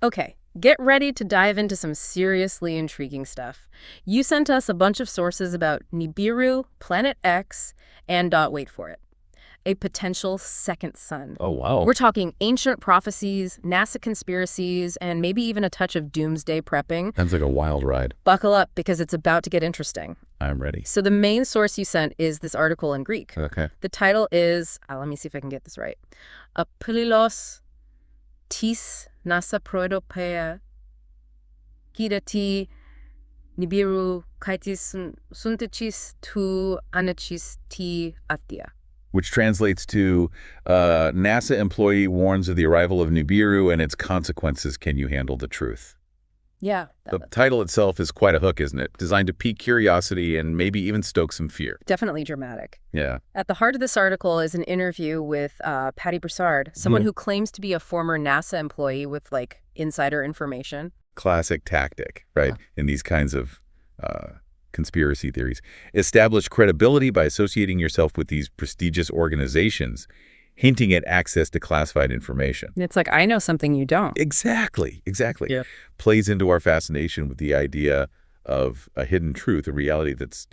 Okay, get ready to dive into some seriously intriguing stuff. You sent us a bunch of sources about Nibiru, Planet X, and, wait for it, a potential second sun. Oh, wow. We're talking ancient prophecies, NASA conspiracies, and maybe even a touch of doomsday prepping. Sounds like a wild ride. Buckle up, because it's about to get interesting. I'm ready. So the main source you sent is this article in Greek. Okay. The title is, let me see if I can get this right, Apollos tis NASA proedopeia kidati Nibiru kaitis suntechis tu anachis ti atia. Which translates to NASA employee warns of the arrival of Nibiru and its consequences. Can you handle the truth? Yeah. The title itself is quite a hook, isn't it? Designed to pique curiosity and maybe even stoke some fear. Definitely dramatic. Yeah. At the heart of this article is an interview with Pattie Brassard, someone who claims to be a former NASA employee with, like, insider information. Classic tactic, right? In these kinds of conspiracy theories. Establish credibility by associating yourself with these prestigious organizations, hinting at access to classified information. It's like, I know something you don't. Exactly. Yeah. Plays into our fascination with the idea of a hidden truth, a reality that's,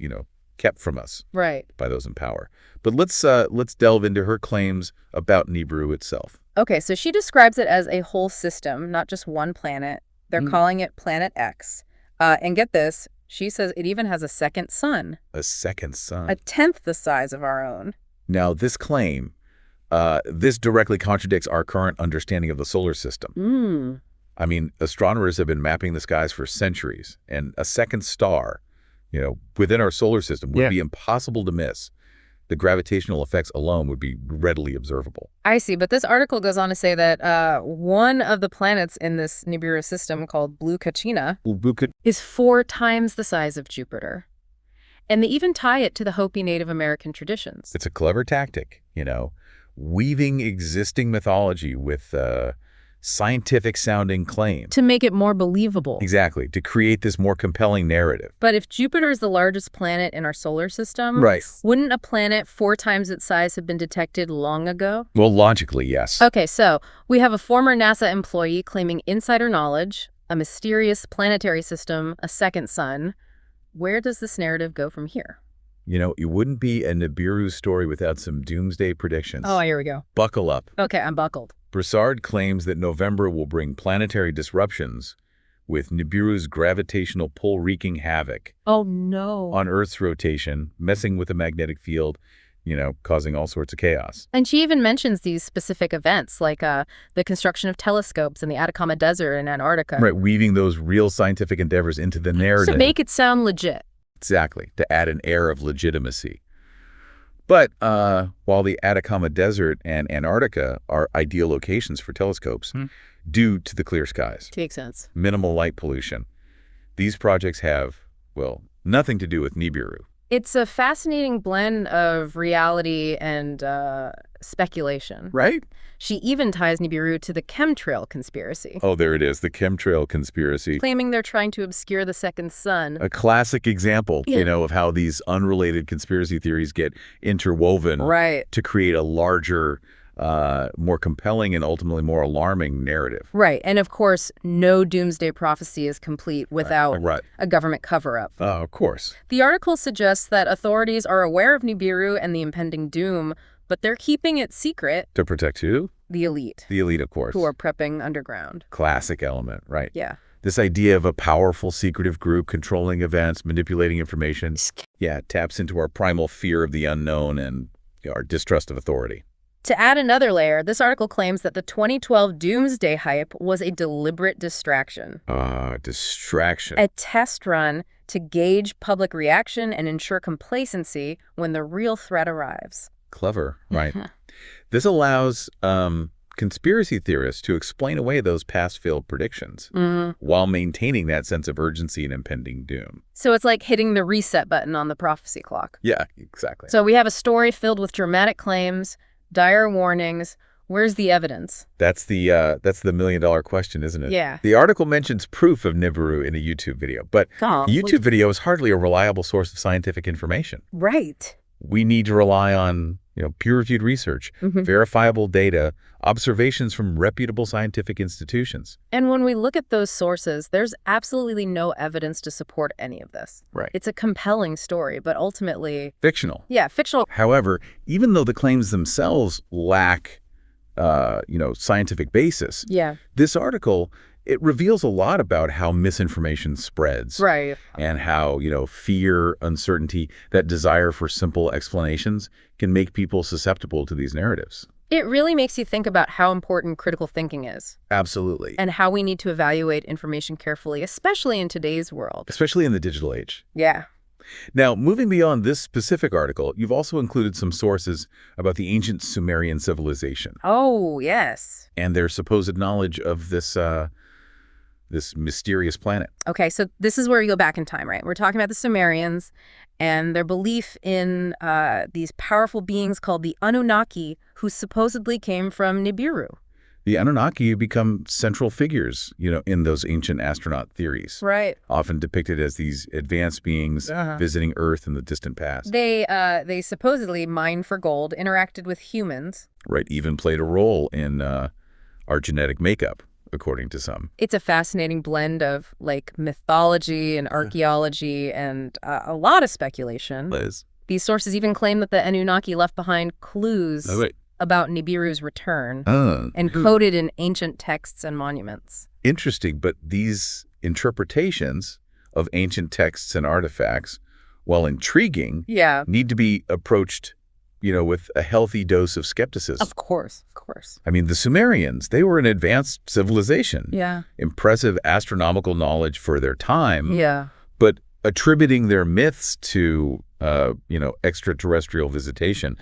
kept from us Right. by those in power. But let's delve into her claims about Nibiru itself. Okay, so she describes it as a whole system, not just one planet. They're calling it Planet X. And get this, she says it even has a second sun. A second sun. A tenth the size of our own. Now, this claim, this directly contradicts our current understanding of the solar system. I mean, astronomers have been mapping the skies for centuries, and a second star, within our solar system would be impossible to miss. The gravitational effects alone would be readily observable. I see, but this article goes on to say that one of the planets in this Nibiru system, called Blue Kachina, is 4 times the size of Jupiter. And they even tie it to the Hopi Native American traditions. It's a clever tactic, weaving existing mythology with scientific-sounding claims. To make it more believable. Exactly, to create this more compelling narrative. But if Jupiter is the largest planet in our solar system, wouldn't a planet 4 times its size have been detected long ago? Well, logically, yes. Okay, so we have a former NASA employee claiming insider knowledge, a mysterious planetary system, a second sun. Where does this narrative go from here? It wouldn't be a Nibiru story without some doomsday predictions. Oh, here we go. Buckle up. Okay, I'm buckled. Brassard claims that November will bring planetary disruptions, with Nibiru's gravitational pull wreaking havoc. Oh, no. On Earth's rotation, messing with the magnetic field, causing all sorts of chaos. And she even mentions these specific events, like the construction of telescopes in the Atacama Desert in Antarctica. Right, weaving those real scientific endeavors into the narrative. To make it sound legit. Exactly, to add an air of legitimacy. But while the Atacama Desert and Antarctica are ideal locations for telescopes, due to the clear skies, Makes sense. minimal light pollution, these projects have, nothing to do with Nibiru. It's a fascinating blend of reality and speculation. Right? She even ties Nibiru to the chemtrail conspiracy, Oh, there it is, the chemtrail conspiracy. claiming they're trying to obscure the second sun. A classic example, of how these unrelated conspiracy theories get interwoven Right. to create a larger, more compelling and ultimately more alarming narrative. Right. And of course, no doomsday prophecy is complete without Right. a government cover-up. Of course. The article suggests that authorities are aware of Nibiru and the impending doom, but they're keeping it secret. To protect who? The elite, The elite, of course. who are prepping underground. Classic element, right? Yeah. This idea of a powerful, secretive group controlling events, manipulating information, taps into our primal fear of the unknown and our distrust of authority. To add another layer, this article claims that the 2012 doomsday hype was a deliberate distraction. Distraction. A test run to gauge public reaction and ensure complacency when the real threat arrives. Clever, right? This allows conspiracy theorists to explain away those past failed predictions while maintaining that sense of urgency and impending doom. So it's like hitting the reset button on the prophecy clock. Yeah, exactly. So we have a story filled with dramatic claims, dire warnings. Where's the evidence? That's the million-dollar question, isn't it? Yeah. The article mentions proof of Nibiru in a YouTube video, but a YouTube video is hardly a reliable source of scientific information. Right. We need to rely on, peer-reviewed research, verifiable data, observations from reputable scientific institutions. And when we look at those sources, there's absolutely no evidence to support any of this. Right. It's a compelling story, but ultimately... Fictional. Yeah, fictional. However, even though the claims themselves lack, scientific basis, this article, it reveals a lot about how misinformation spreads. Right. And how, fear, uncertainty, that desire for simple explanations can make people susceptible to these narratives. It really makes you think about how important critical thinking is. Absolutely. And how we need to evaluate information carefully, especially in today's world. Especially in the digital age. Yeah. Now, moving beyond this specific article, you've also included some sources about the ancient Sumerian civilization. Oh, yes. And their supposed knowledge of this mysterious planet. Okay, so this is where we go back in time, right? We're talking about the Sumerians and their belief in these powerful beings called the Anunnaki, who supposedly came from Nibiru. The Anunnaki become central figures, in those ancient astronaut theories. Right. Often depicted as these advanced beings visiting Earth in the distant past. They supposedly mined for gold, interacted with humans. Right, even played a role in our genetic makeup, according to some. It's a fascinating blend of, mythology and archaeology and a lot of speculation. Liz. These sources even claim that the Anunnaki left behind clues about Nibiru's return, encoded in ancient texts and monuments. Interesting, but these interpretations of ancient texts and artifacts, while intriguing, need to be approached, with a healthy dose of skepticism. Of course. I mean, the Sumerians, they were an advanced civilization. Yeah. Impressive astronomical knowledge for their time. Yeah. But attributing their myths to, extraterrestrial visitation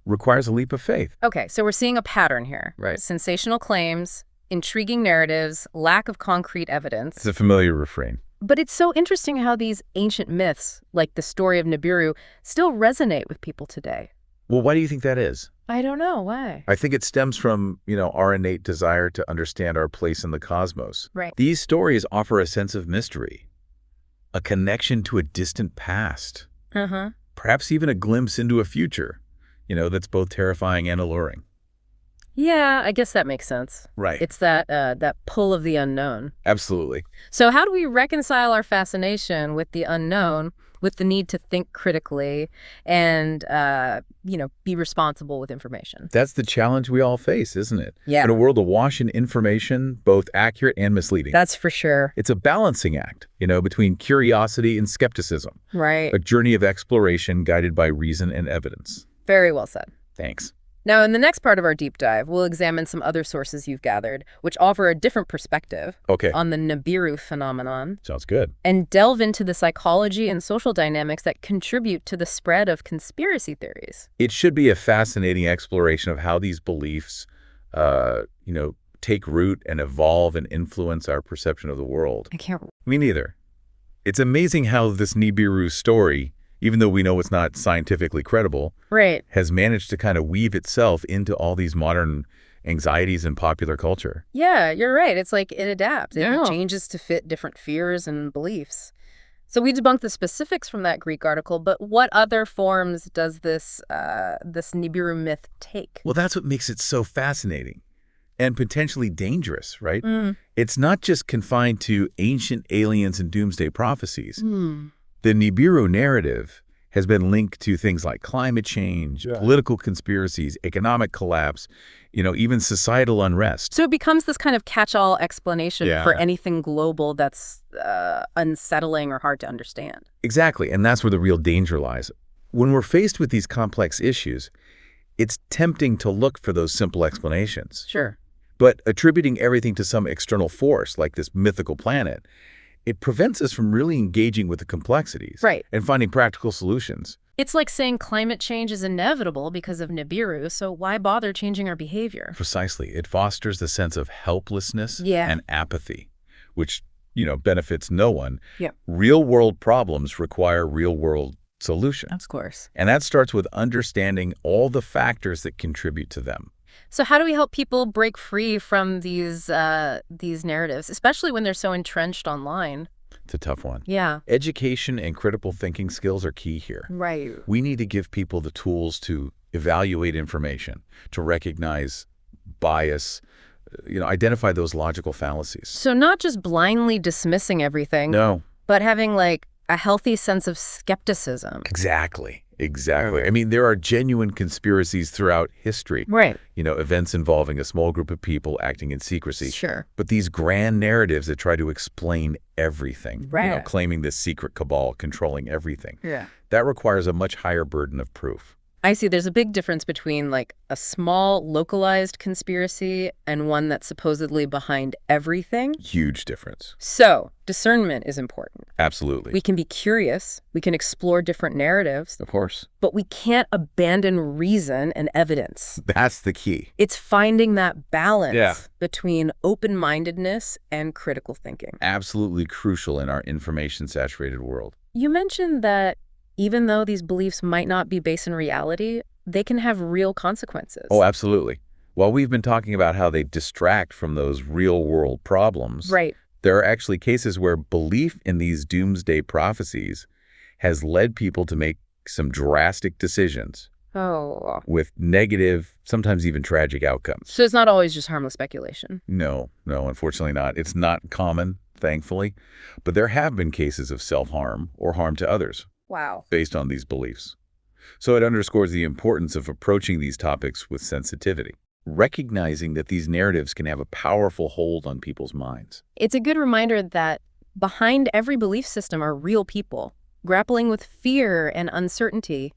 requires a leap of faith. Okay, so we're seeing a pattern here. Right. Sensational claims, intriguing narratives, lack of concrete evidence. It's a familiar refrain. But it's so interesting how these ancient myths, like the story of Nibiru, still resonate with people today. Well, why do you think that is? I don't know. Why? I think it stems from, our innate desire to understand our place in the cosmos. Right. These stories offer a sense of mystery, a connection to a distant past, perhaps even a glimpse into a future, that's both terrifying and alluring. Yeah, I guess that makes sense. Right. It's that pull of the unknown. Absolutely. So how do we reconcile our fascination with the unknown, with the need to think critically and, be responsible with information? That's the challenge we all face, isn't it? Yeah. In a world awash in information, both accurate and misleading. That's for sure. It's a balancing act, between curiosity and skepticism. Right. A journey of exploration guided by reason and evidence. Very well said. Thanks. Now, in the next part of our deep dive, we'll examine some other sources you've gathered, which offer a different perspective on the Nibiru phenomenon. Sounds good. And delve into the psychology and social dynamics that contribute to the spread of conspiracy theories. It should be a fascinating exploration of how these beliefs, take root and evolve and influence our perception of the world. Me neither. It's amazing how this Nibiru story, even though we know it's not scientifically credible, has managed to kind of weave itself into all these modern anxieties in popular culture. Yeah, you're right. It's like it adapts. It changes to fit different fears and beliefs. So we debunked the specifics from that Greek article, but what other forms does this Nibiru myth take? Well, that's what makes it so fascinating and potentially dangerous, right? It's not just confined to ancient aliens and doomsday prophecies. The Nibiru narrative has been linked to things like climate change, political conspiracies, economic collapse, even societal unrest. So it becomes this kind of catch-all explanation for anything global that's unsettling or hard to understand. Exactly, and that's where the real danger lies. When we're faced with these complex issues, it's tempting to look for those simple explanations. Sure. But attributing everything to some external force, like this mythical planet, it prevents us from really engaging with the complexities and finding practical solutions. It's like saying climate change is inevitable because of Nibiru, so why bother changing our behavior? Precisely. It fosters the sense of helplessness and apathy, which, benefits no one. Real-world problems require real-world solutions. Of course. And that starts with understanding all the factors that contribute to them. So how do we help people break free from these narratives, especially when they're so entrenched online? It's a tough one. Yeah. Education and critical thinking skills are key here. Right. We need to give people the tools to evaluate information, to recognize bias, identify those logical fallacies. So not just blindly dismissing everything. No. But having, like, a healthy sense of skepticism. Exactly. I mean, there are genuine conspiracies throughout history. Right. Events involving a small group of people acting in secrecy. Sure. But these grand narratives that try to explain everything, right. Claiming this secret cabal controlling everything. Yeah. That requires a much higher burden of proof. I see. There's a big difference between, like, a small, localized conspiracy and one that's supposedly behind everything. Huge difference. So, discernment is important. Absolutely. We can be curious. We can explore different narratives. Of course. But we can't abandon reason and evidence. That's the key. It's finding that balance between open-mindedness and critical thinking. Absolutely crucial in our information-saturated world. You mentioned that even though these beliefs might not be based in reality, they can have real consequences. Oh, absolutely. While we've been talking about how they distract from those real-world problems, right. There are actually cases where belief in these doomsday prophecies has led people to make some drastic decisions. Oh. With negative, sometimes even tragic outcomes. So it's not always just harmless speculation? No, unfortunately not. It's not common, thankfully. But there have been cases of self-harm or harm to others. Wow. Based on these beliefs. So it underscores the importance of approaching these topics with sensitivity, recognizing that these narratives can have a powerful hold on people's minds. It's a good reminder that behind every belief system are real people, grappling with fear and uncertainty,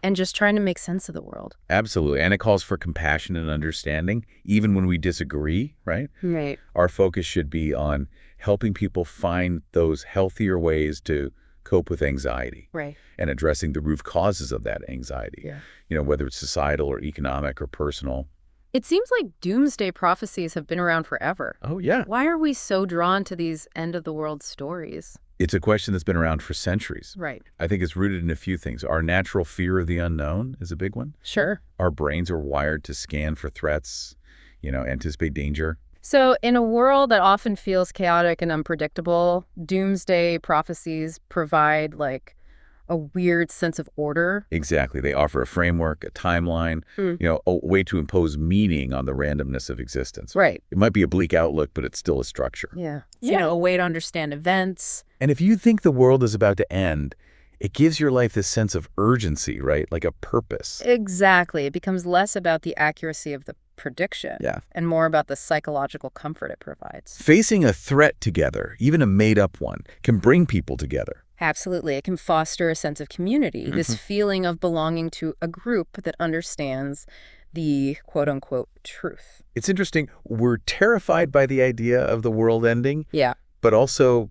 and just trying to make sense of the world. Absolutely. And it calls for compassion and understanding, even when we disagree, right? Right. Our focus should be on helping people find those healthier ways to cope with anxiety. Right. And addressing the root causes of that anxiety. Yeah. Whether it's societal or economic or personal. It seems like doomsday prophecies have been around forever. Oh, yeah. Why are we so drawn to these end-of-the-world stories? It's a question that's been around for centuries. Right. I think it's rooted in a few things. Our natural fear of the unknown is a big one. Sure. Our brains are wired to scan for threats, anticipate danger. So in a world that often feels chaotic and unpredictable, doomsday prophecies provide, like, a weird sense of order. Exactly. They offer a framework, a timeline, a way to impose meaning on the randomness of existence. Right. It might be a bleak outlook, but it's still a structure. Yeah. A way to understand events. And if you think the world is about to end, it gives your life this sense of urgency, right? Like a purpose. Exactly. It becomes less about the accuracy of the prediction and more about the psychological comfort it provides. Facing a threat together, even a made-up one, can bring people together. Absolutely. It can foster a sense of community, this feeling of belonging to a group that understands the quote-unquote truth. It's interesting. We're terrified by the idea of the world ending, but also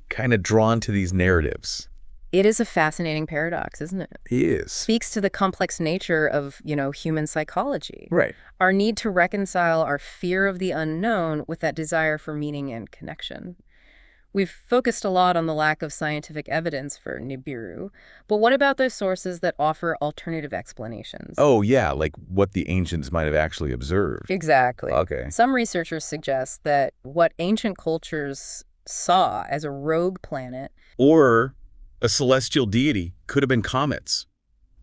kind of drawn to these narratives. It is a fascinating paradox, isn't it? It is. Speaks to the complex nature of, human psychology. Right. Our need to reconcile our fear of the unknown with that desire for meaning and connection. We've focused a lot on the lack of scientific evidence for Nibiru, but what about those sources that offer alternative explanations? Oh, yeah, like what the ancients might have actually observed. Exactly. Okay. Some researchers suggest that what ancient cultures saw as a rogue planet or a celestial deity could have been comets,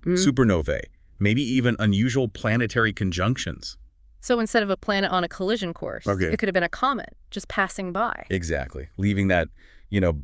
supernovae, maybe even unusual planetary conjunctions. So instead of a planet on a collision course, it could have been a comet just passing by. Exactly. Leaving that,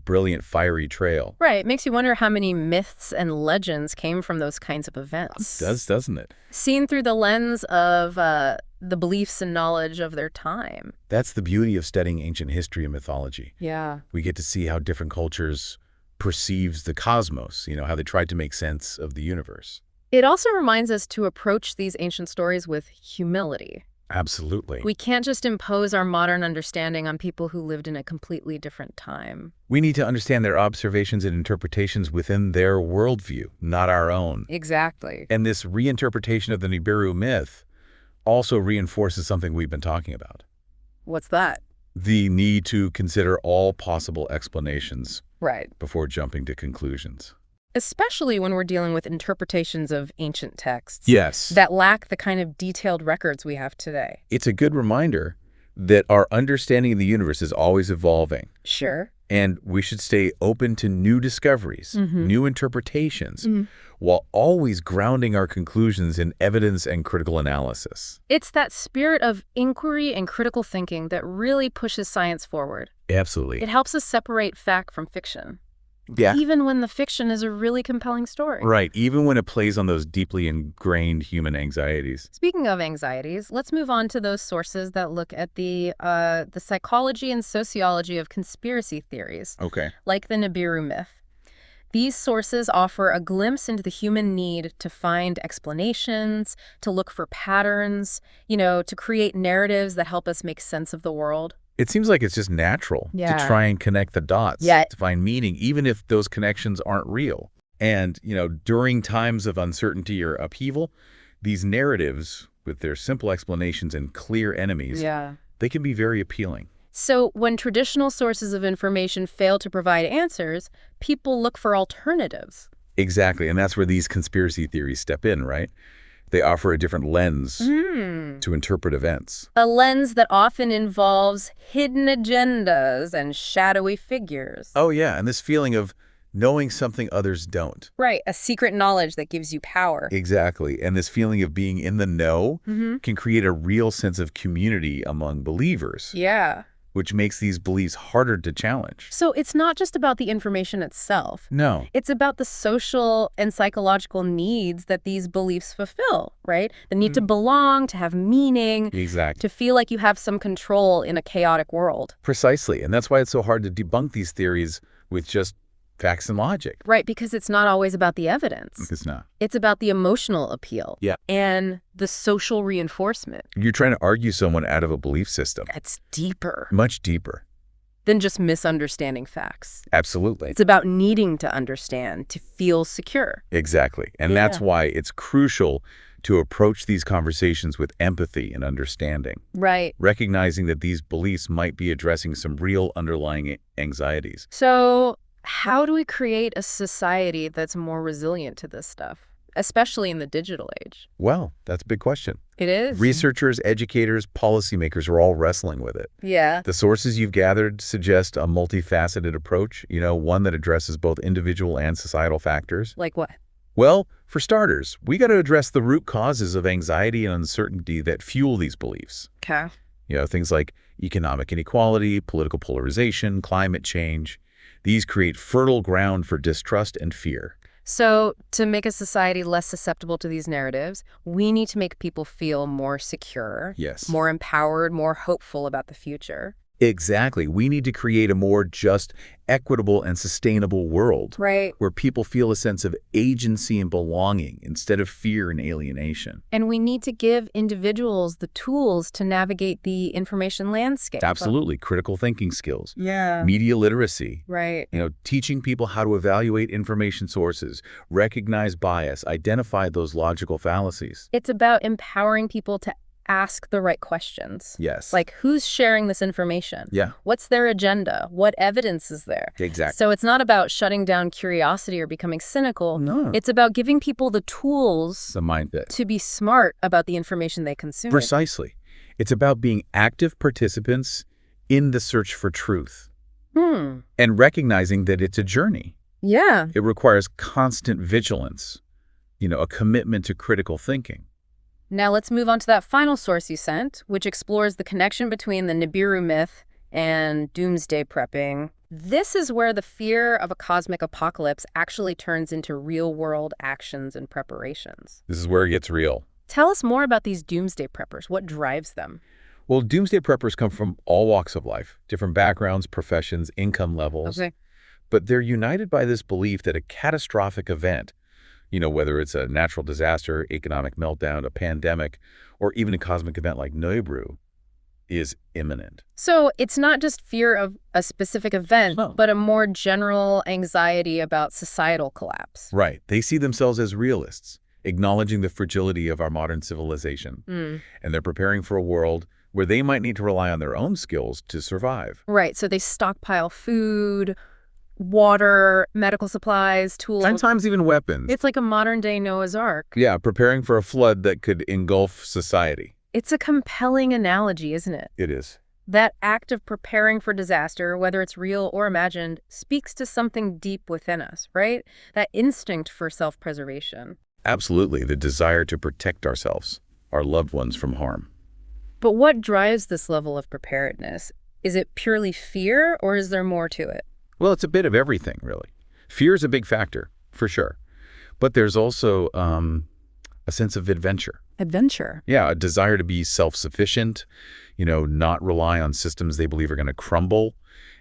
brilliant fiery trail. Right. It makes you wonder how many myths and legends came from those kinds of events. It does, doesn't it? Seen through the lens of the beliefs and knowledge of their time. That's the beauty of studying ancient history and mythology. Yeah. We get to see how different cultures perceives the cosmos, how they tried to make sense of the universe. It also reminds us to approach these ancient stories with humility. Absolutely. We can't just impose our modern understanding on people who lived in a completely different time. We need to understand their observations and interpretations within their worldview, not our own. Exactly. And this reinterpretation of the Nibiru myth also reinforces something we've been talking about. What's that? The need to consider all possible explanations before jumping to conclusions. Especially when we're dealing with interpretations of ancient texts. Yes. That lack the kind of detailed records we have today. It's a good reminder that our understanding of the universe is always evolving. Sure. And we should stay open to new discoveries, new interpretations, while always grounding our conclusions in evidence and critical analysis. It's that spirit of inquiry and critical thinking that really pushes science forward. Absolutely. It helps us separate fact from fiction. Yeah. Even when the fiction is a really compelling story. Right, even when it plays on those deeply ingrained human anxieties. Speaking of anxieties, let's move on to those sources that look at the psychology and sociology of conspiracy theories. Okay. Like the Nibiru myth. These sources offer a glimpse into the human need to find explanations, to look for patterns, to create narratives that help us make sense of the world. It seems like it's just natural to try and connect the dots, to find meaning, even if those connections aren't real. And, during times of uncertainty or upheaval, these narratives, with their simple explanations and clear enemies, they can be very appealing. So when traditional sources of information fail to provide answers, people look for alternatives. Exactly, and that's where these conspiracy theories step in, right? They offer a different lens to interpret events. A lens that often involves hidden agendas and shadowy figures. Oh, yeah, and this feeling of knowing something others don't. Right, a secret knowledge that gives you power. Exactly, and this feeling of being in the know can create a real sense of community among believers. Yeah. Which makes these beliefs harder to challenge. So it's not just about the information itself. No. It's about the social and psychological needs that these beliefs fulfill, right? The need to belong, to have meaning. Exactly. To feel like you have some control in a chaotic world. Precisely, and that's why it's so hard to debunk these theories with just facts and logic. Right, because it's not always about the evidence. It's not. It's about the emotional appeal. Yeah. And the social reinforcement. You're trying to argue someone out of a belief system. That's deeper. Much deeper. Than just misunderstanding facts. Absolutely. It's about needing to understand, to feel secure. Exactly. And that's why it's crucial to approach these conversations with empathy and understanding. Right. Recognizing that these beliefs might be addressing some real underlying anxieties. So how do we create a society that's more resilient to this stuff, especially in the digital age? Well, that's a big question. It is. Researchers, educators, policymakers are all wrestling with it. Yeah. The sources you've gathered suggest a multifaceted approach, one that addresses both individual and societal factors. Like what? Well, for starters, we got to address the root causes of anxiety and uncertainty that fuel these beliefs. Okay. Things like economic inequality, political polarization, climate change. These create fertile ground for distrust and fear. So to make a society less susceptible to these narratives, we need to make people feel more secure, more empowered, more hopeful about the future. Exactly. We need to create a more just, equitable, and sustainable world. Right. Where people feel a sense of agency and belonging instead of fear and alienation. And we need to give individuals the tools to navigate the information landscape. Absolutely. Critical thinking skills. Yeah. Media literacy. Right. Teaching people how to evaluate information sources, recognize bias, identify those logical fallacies. It's about empowering people to ask the right questions. Yes. Like, who's sharing this information? Yeah. What's their agenda? What evidence is there? Exactly. So it's not about shutting down curiosity or becoming cynical. No. It's about giving people the tools The mindset. to be smart about the information they consume. Precisely. It's about being active participants in the search for truth. And recognizing that it's a journey. Yeah. It requires constant vigilance, a commitment to critical thinking. Now let's move on to that final source you sent, which explores the connection between the Nibiru myth and doomsday prepping. This is where the fear of a cosmic apocalypse actually turns into real-world actions and preparations. This is where it gets real. Tell us more about these doomsday preppers. What drives them? Well, doomsday preppers come from all walks of life, different backgrounds, professions, income levels. Okay. But they're united by this belief that a catastrophic event, whether it's a natural disaster, economic meltdown, a pandemic, or even a cosmic event like Nibiru, is imminent. So it's not just fear of a specific event, but a more general anxiety about societal collapse. Right. They see themselves as realists, acknowledging the fragility of our modern civilization. And they're preparing for a world where they might need to rely on their own skills to survive. Right. So they stockpile food, water, medical supplies, tools. Sometimes even weapons. It's like a modern-day Noah's Ark. Yeah, preparing for a flood that could engulf society. It's a compelling analogy, isn't it? It is. That act of preparing for disaster, whether it's real or imagined, speaks to something deep within us, right? That instinct for self-preservation. Absolutely, the desire to protect ourselves, our loved ones from harm. But what drives this level of preparedness? Is it purely fear, or is there more to it? Well, it's a bit of everything, really. Fear is a big factor, for sure. But there's also a sense of adventure. Adventure? Yeah, a desire to be self-sufficient, not rely on systems they believe are going to crumble,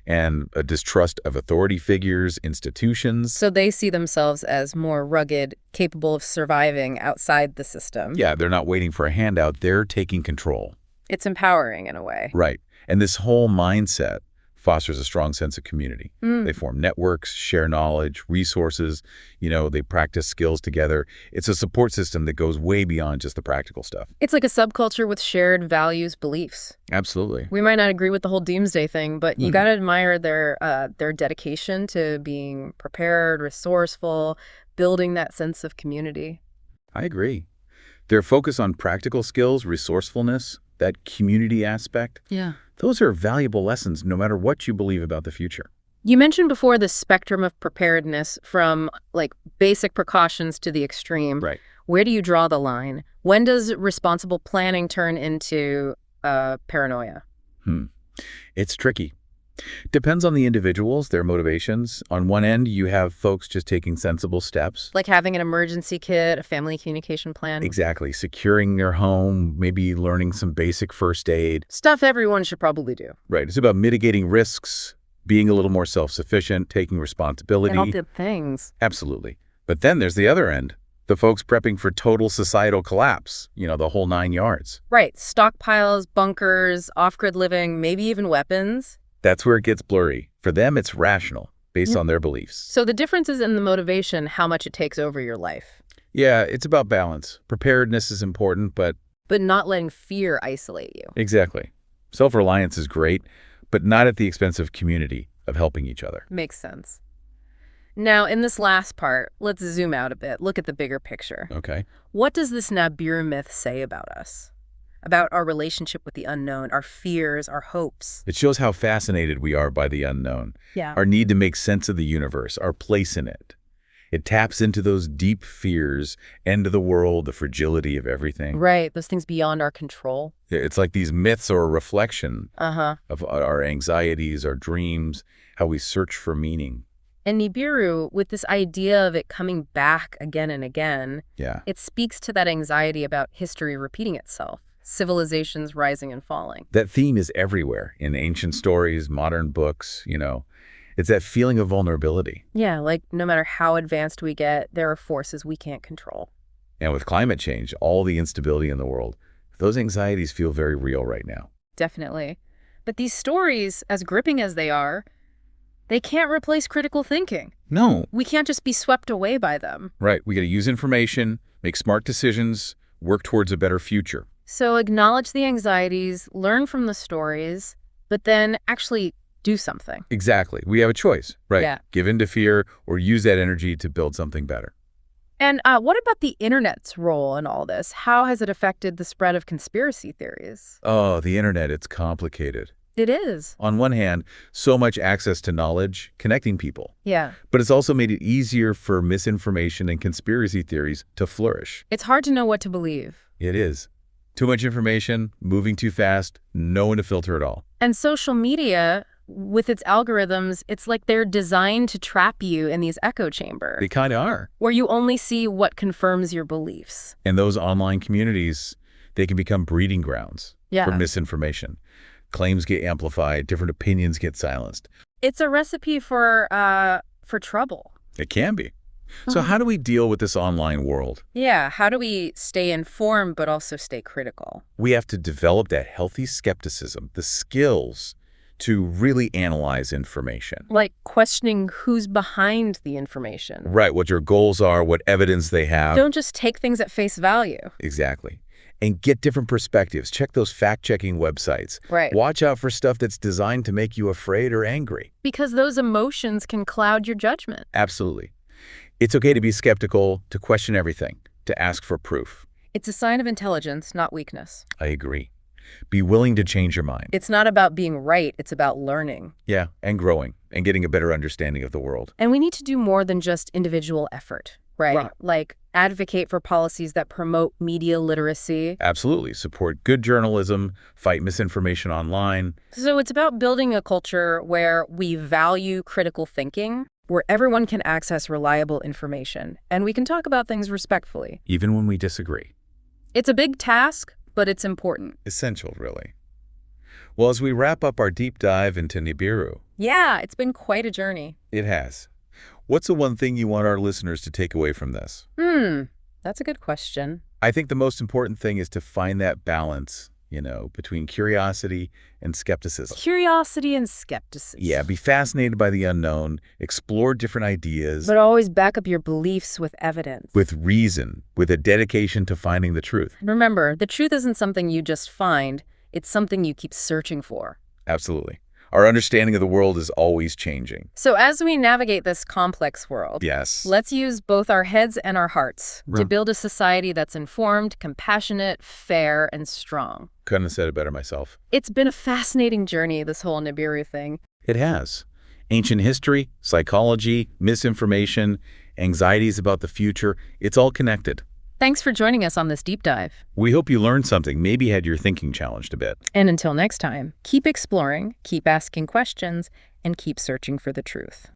and a distrust of authority figures, institutions. So they see themselves as more rugged, capable of surviving outside the system. Yeah, they're not waiting for a handout, they're taking control. It's empowering in a way. Right. And this whole mindset fosters a strong sense of community. They form networks, share knowledge, resources, they practice skills together. It's a support system that goes way beyond just the practical stuff. It's like a subculture with shared values, beliefs. Absolutely. We might not agree with the whole doomsday thing, but you got to admire their dedication to being prepared, resourceful, building that sense of community. I agree. Their focus on practical skills, resourcefulness, that community aspect. Yeah. Those are valuable lessons no matter what you believe about the future. You mentioned before the spectrum of preparedness from basic precautions to the extreme. Right. Where do you draw the line? When does responsible planning turn into paranoia? It's tricky. Depends on the individuals, their motivations. On one end, you have folks just taking sensible steps. Like having an emergency kit, a family communication plan. Exactly. Securing their home, maybe learning some basic first aid. Stuff everyone should probably do. Right. It's about mitigating risks, being a little more self-sufficient, taking responsibility. And all good things. Absolutely. But then there's the other end. The folks prepping for total societal collapse, the whole 9 yards. Right. Stockpiles, bunkers, off-grid living, maybe even weapons. That's where it gets blurry. For them, it's rational, based on their beliefs. So the difference is in the motivation, how much it takes over your life. Yeah, it's about balance. Preparedness is important, but not letting fear isolate you. Exactly. Self-reliance is great, but not at the expense of community, of helping each other. Makes sense. Now, in this last part, let's zoom out a bit. Look at the bigger picture. Okay. What does this Nibiru myth say about us? About our relationship with the unknown, our fears, our hopes? It shows how fascinated we are by the unknown. Yeah. Our need to make sense of the universe, our place in it. It taps into those deep fears, end of the world, the fragility of everything. Right, those things beyond our control. It's like these myths are a reflection of our anxieties, our dreams, how we search for meaning. And Nibiru, with this idea of it coming back again and again, it speaks to that anxiety about history repeating itself. Civilizations rising and falling. That theme is everywhere, in ancient stories, modern books, It's that feeling of vulnerability. Yeah, like no matter how advanced we get, there are forces we can't control. And with climate change, all the instability in the world, those anxieties feel very real right now. Definitely. But these stories, as gripping as they are, they can't replace critical thinking. No. We can't just be swept away by them. Right. We got to use information, make smart decisions, work towards a better future. So acknowledge the anxieties, learn from the stories, but then actually do something. Exactly. We have a choice, right? Yeah. Give in to fear or use that energy to build something better. And what about the internet's role in all this? How has it affected the spread of conspiracy theories? Oh, the internet, it's complicated. It is. On one hand, so much access to knowledge, connecting people. Yeah. But it's also made it easier for misinformation and conspiracy theories to flourish. It's hard to know what to believe. It is. Too much information, moving too fast, no one to filter it all. And social media, with its algorithms, it's like they're designed to trap you in these echo chambers. They kind of are. Where you only see what confirms your beliefs. And those online communities, they can become breeding grounds for misinformation. Claims get amplified, different opinions get silenced. It's a recipe for trouble. It can be. So how do we deal with this online world? Yeah, how do we stay informed but also stay critical? We have to develop that healthy skepticism, the skills to really analyze information. Like questioning who's behind the information. Right, what your goals are, what evidence they have. Don't just take things at face value. Exactly. And get different perspectives. Check those fact-checking websites. Right. Watch out for stuff that's designed to make you afraid or angry. Because those emotions can cloud your judgment. Absolutely. It's okay to be skeptical, to question everything, to ask for proof. It's a sign of intelligence, not weakness. I agree. Be willing to change your mind. It's not about being right, it's about learning. Yeah, and growing, and getting a better understanding of the world. And we need to do more than just individual effort, right? Like advocate for policies that promote media literacy. Absolutely. Support good journalism, fight misinformation online. So it's about building a culture where we value critical thinking, where everyone can access reliable information, and we can talk about things respectfully. Even when we disagree. It's a big task, but it's important. Essential, really. Well, as we wrap up our deep dive into Nibiru. Yeah, it's been quite a journey. It has. What's the one thing you want our listeners to take away from this? That's a good question. I think the most important thing is to find that balance, between curiosity and skepticism. Curiosity and skepticism. Yeah, be fascinated by the unknown, explore different ideas. But always back up your beliefs with evidence. With reason, with a dedication to finding the truth. Remember, the truth isn't something you just find, it's something you keep searching for. Absolutely. Our understanding of the world is always changing. So as we navigate this complex world, yes, let's use both our heads and our hearts to build a society that's informed, compassionate, fair, and strong. Couldn't have said it better myself. It's been a fascinating journey, this whole Nibiru thing. It has. Ancient history, psychology, misinformation, anxieties about the future, it's all connected. Thanks for joining us on this deep dive. We hope you learned something, maybe had your thinking challenged a bit. And until next time, keep exploring, keep asking questions, and keep searching for the truth.